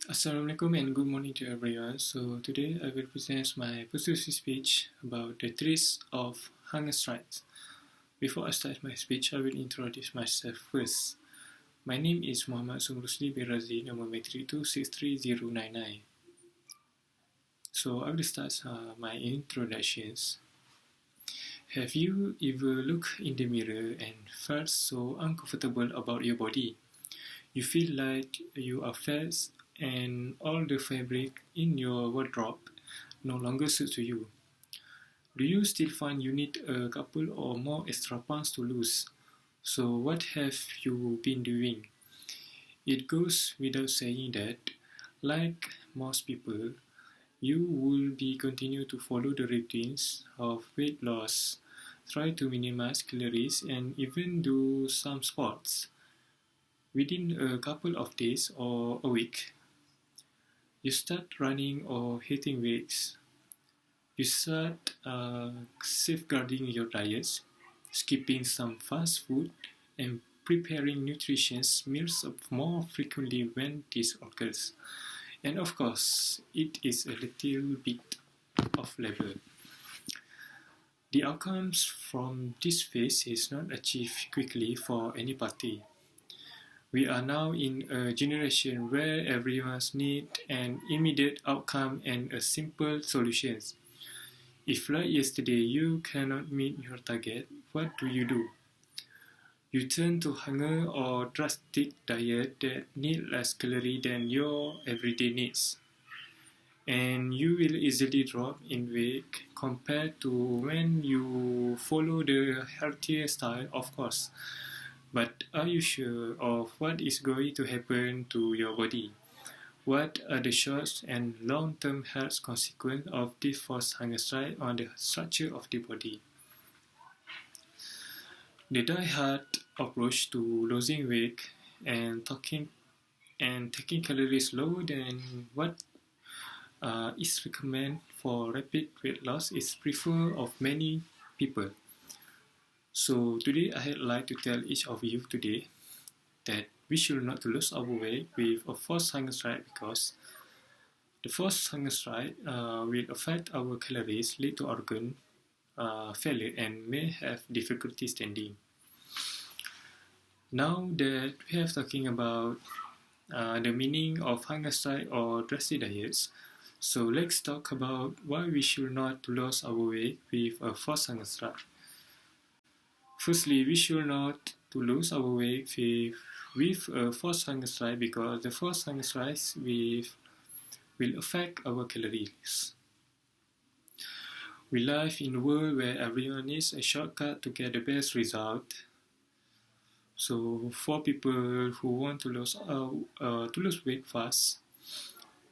Assalamualaikum and good morning to everyone. So today I will present my persuasive speech about the threats of hunger strikes. Before I start my speech, I will introduce myself first. My name is Muhammad Sumrusli Berazi, number matric 263099. So I will start my introductions. Have you ever looked in the mirror and felt so uncomfortable about your body? You feel like you are fat and all the fabric in your wardrobe no longer suits you. Do you still find you need a couple or more extra pounds to lose? So what have you been doing? It goes without saying that, like most people, you will be continue to follow the routines of weight loss, try to minimize calories, and even do some sports. Within a couple of days or a week, you start running or hitting weights. You start safeguarding your diets, skipping some fast food, and preparing nutritious meals more frequently when this occurs. And of course, it is a little bit of labor. The outcomes from this phase is not achieved quickly for any party. We are now in a generation where everyone needs an immediate outcome and a simple solution. If like yesterday you cannot meet your target, what do? You turn to hunger or drastic diet that need less calorie than your everyday needs. And you will easily drop in weight compared to when you follow the healthier style, of course. But are you sure of what is going to happen to your body? What are the short and long-term health consequences of this forced hunger strike on the structure of the body? The die-hard approach to losing weight and taking calories lower than what is recommended for rapid weight loss is preferred of many people. So today I'd like to tell each of you today that we should not lose our weight with a forced hunger strike because the forced hunger strike will affect our calories, lead to organ failure, and may have difficulty standing. Now that we have talking about the meaning of hunger strike or drastic diets, so let's talk about why we should not lose our weight with a forced hunger strike. Firstly, we should not to lose our weight with a forced hunger strike because the forced hunger strike will affect our calories. We live in a world where everyone needs a shortcut to get the best result. So for people who want to lose weight fast,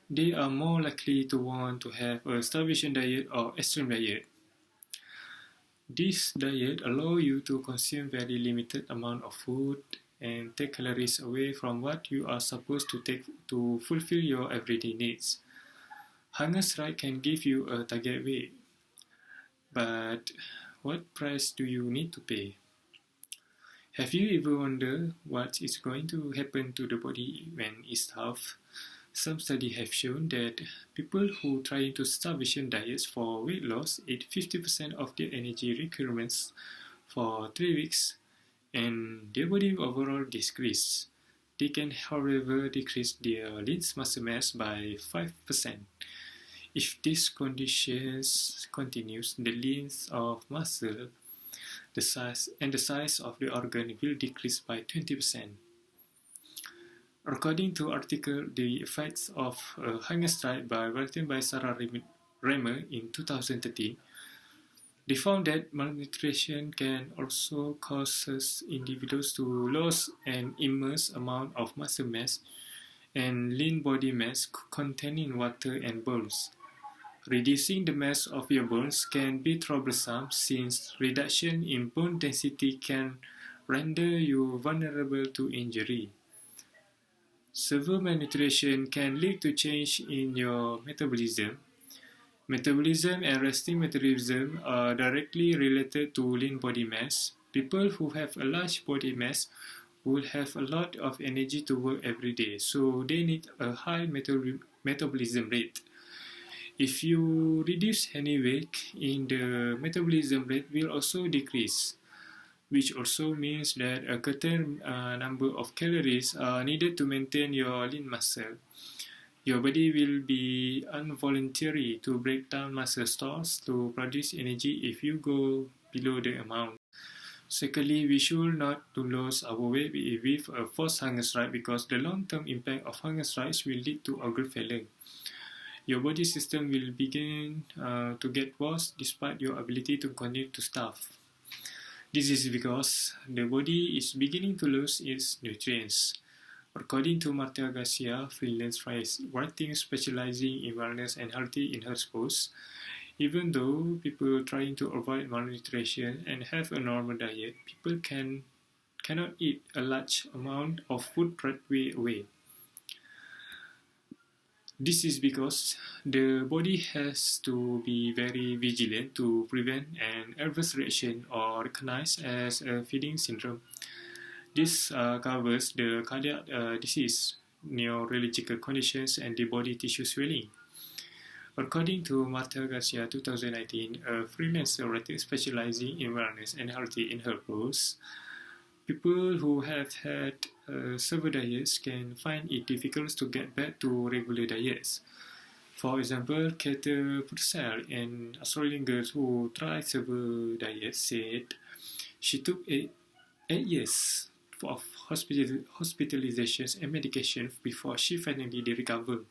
they are more likely to want to have a starvation diet or extreme diet. This diet allows you to consume very limited amount of food and take calories away from what you are supposed to take to fulfill your everyday needs. Hunger strike can give you a target weight, but what price do you need to pay? Have you ever wondered what is going to happen to the body when it's starved? Some studies have shown that people who try to starvation diets for weight loss eat 50% of their energy requirements for 3 weeks and their body overall decreases. They can, however, decrease their lean muscle mass by 5%. If this condition continues, the length of muscle, the size of the organ will decrease by 20%. According to article The Effects of Hunger Strike written by Sarah Remer in 2013, they found that malnutrition can also cause individuals to lose an immense amount of muscle mass and lean body mass containing water and bones. Reducing the mass of your bones can be troublesome since reduction in bone density can render you vulnerable to injury. Severe malnutrition can lead to change in your metabolism. Metabolism and resting metabolism are directly related to lean body mass. People who have a large body mass will have a lot of energy to work every day, so they need a high metabolism rate. If you reduce any weight in the metabolism rate will also decrease, which also means that a certain number of calories are needed to maintain your lean muscle. Your body will be involuntary to break down muscle stores to produce energy if you go below the amount. Secondly, we should not to lose our weight with a forced hunger strike because the long-term impact of hunger strikes will lead to organ failure. Your body system will begin to get worse despite your ability to continue to starve. This is because the body is beginning to lose its nutrients. According to Marta Garcia, freelance writing specializing in wellness and healthy in her post, even though people trying to avoid malnutrition and have a normal diet, people cannot eat a large amount of food right away. This is because the body has to be very vigilant to prevent an adverse reaction or recognized as a feeding syndrome. This covers the cardiac disease, neurological conditions, and the body tissue swelling. According to Marta Garcia 2019, a freelancer writer specializing in wellness and healthy in her post, people who have had several diets can find it difficult to get back to regular diets. For example, Kate Purcell, an Australian girl who tried several diets, said she took 8 years of hospitalizations and medication before she finally recovered.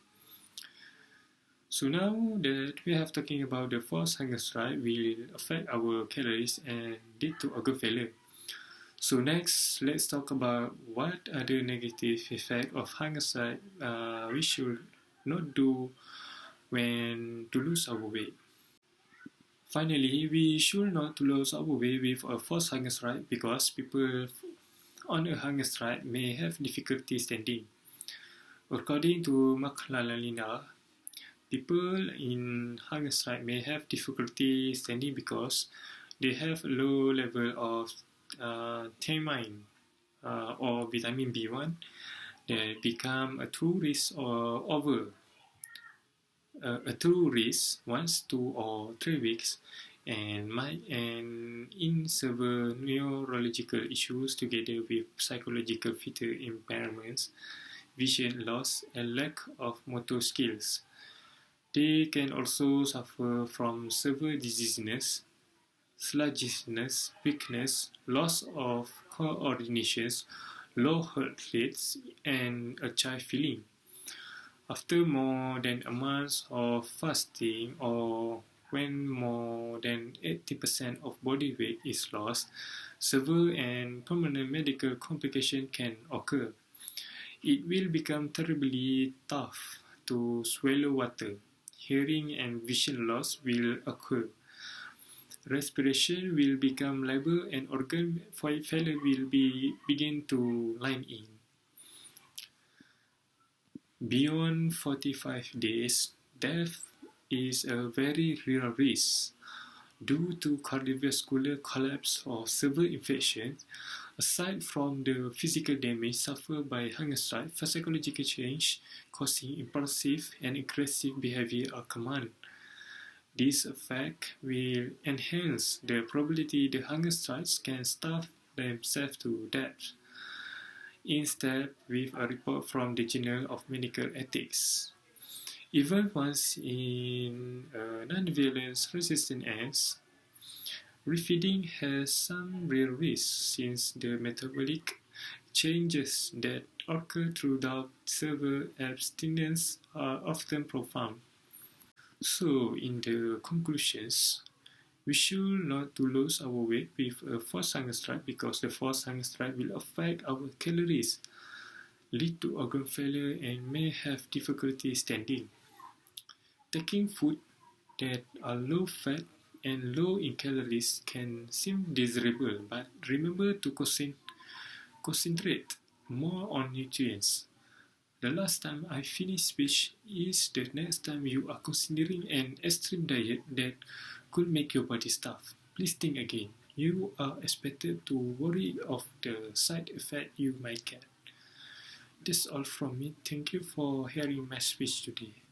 So now that we have talking about the forced hunger strike will affect our calories and lead to organ failure. So next, let's talk about what are the negative effects of hunger strike we should not do when to lose our weight. Finally, we should not lose our weight with a forced hunger strike because people on a hunger strike may have difficulty standing. According to McLaughlin, people in hunger strike may have difficulty standing because they have a low level of thiamine or vitamin B1 that become a true risk over a true risk once 2 or 3 weeks and in severe neurological issues together with psychological feature impairments, vision loss, and lack of motor skills. They can also suffer from severe dizziness, sluggishness, weakness, loss of coordination, low heart rates, and a child feeling. After more than a month of fasting or when more than 80% of body weight is lost, severe and permanent medical complications can occur. It will become terribly tough to swallow water. Hearing and vision loss will occur. Respiration will become labor and organ failure will begin to line in. Beyond 45 days, death is a very real risk. Due to cardiovascular collapse or severe infections, aside from the physical damage suffered by hunger strike, psychological change causing impulsive and aggressive behavior are common. This effect will enhance the probability the hunger strikes can starve themselves to death. Instead, with a report from the Journal of Medical Ethics. Even once in non-violence resistant ants, refeeding has some real risks since the metabolic changes that occur throughout severe abstinence are often profound. So, in the conclusions, we should not to lose our weight with a forced hunger strike because the forced hunger strike will affect our calories, lead to organ failure, and may have difficulty standing. Taking food that are low fat and low in calories can seem desirable, but remember to concentrate more on nutrients. The last time I finished speech is the next time you are considering an extreme diet that could make your body starve. Please think again. you are expected to worry of the side effect you might get. That's all from me. Thank you for hearing my speech today.